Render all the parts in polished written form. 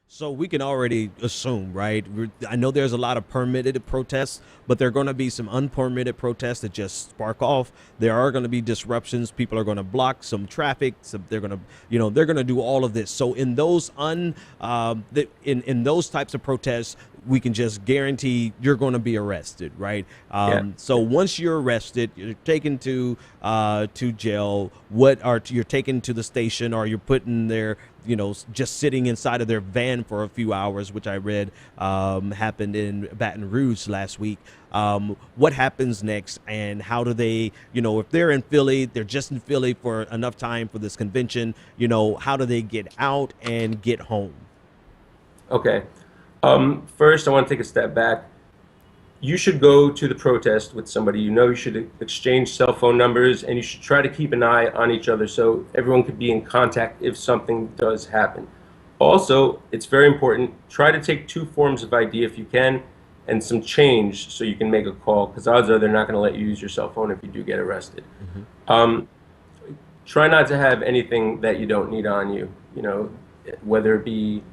So we can already assume, right? I know there's a lot of permitted protests, but there are going to be some unpermitted protests that just spark off. There are going to be disruptions. People are going to block some traffic. They're going to, they're going to do all of this. So in those in those types of protests, we can just guarantee you're going to be arrested, right? Yeah. So once you're arrested, you're taken to jail. You're taken to the station, or you're put in there, just sitting inside of their van for a few hours, which I read happened in Baton Rouge last week. What happens next, and how do they, if they're in Philly, they're just in Philly for enough time for this convention, how do they get out and get home? Okay. First, I want to take a step back. You should go to the protest with somebody you know. You should exchange cell phone numbers, and you should try to keep an eye on each other so everyone could be in contact if something does happen. Also, it's very important, try to take 2 forms of ID if you can, and some change so you can make a call, because odds are they're not going to let you use your cell phone if you do get arrested. Try not to have anything that you don't need on you, whether it be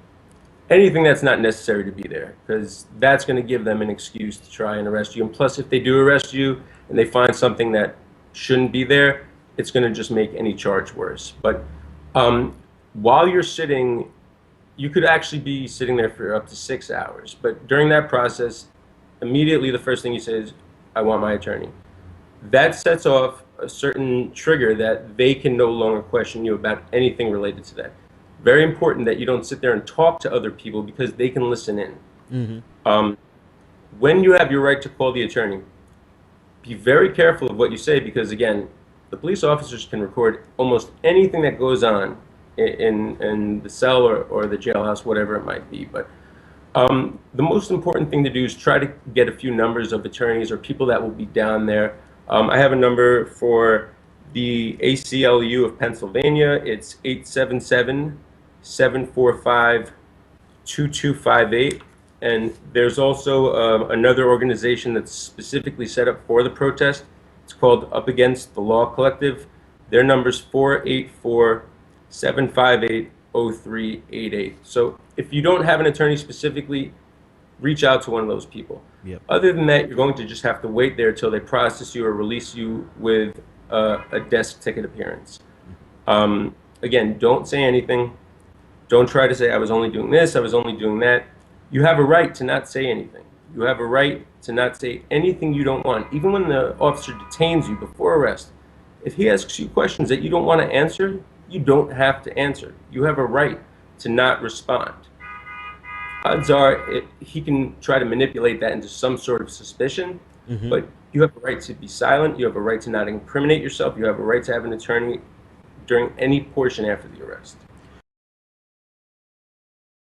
anything that's not necessary to be there, because that's going to give them an excuse to try and arrest you. And plus, if they do arrest you and they find something that shouldn't be there, it's going to just make any charge worse. But while you're sitting, you could actually be sitting there for up to 6 hours. But during that process, immediately the first thing you say is, "I want my attorney." That sets off a certain trigger that they can no longer question you about anything related to that. Very important that you don't sit there and talk to other people, because they can listen in. When you have your right to call the attorney, be very careful of what you say, because again, the police officers can record almost anything that goes on in the cell or the jailhouse, whatever it might be. But the most important thing to do is try to get a few numbers of attorneys or people that will be down there. I have a number for the ACLU of Pennsylvania. It's 877-745-2258. And there's also another organization that's specifically set up for the protest. It's called Up Against the Law Collective. Their number's 484-758-0388. So if you don't have an attorney specifically, reach out to one of those people. Yep. Other than that, you're going to just have to wait there till they process you or release you with a desk ticket appearance. Again, don't say anything. Don't try to say, "I was only doing this, I was only doing that." You have a right to not say anything. You have a right to not say anything you don't want. Even when the officer detains you before arrest, if he asks you questions that you don't want to answer, you don't have to answer. You have a right to not respond. Odds are he can try to manipulate that into some sort of suspicion, but you have a right to be silent. You have a right to not incriminate yourself. You have a right to have an attorney during any portion after the arrest.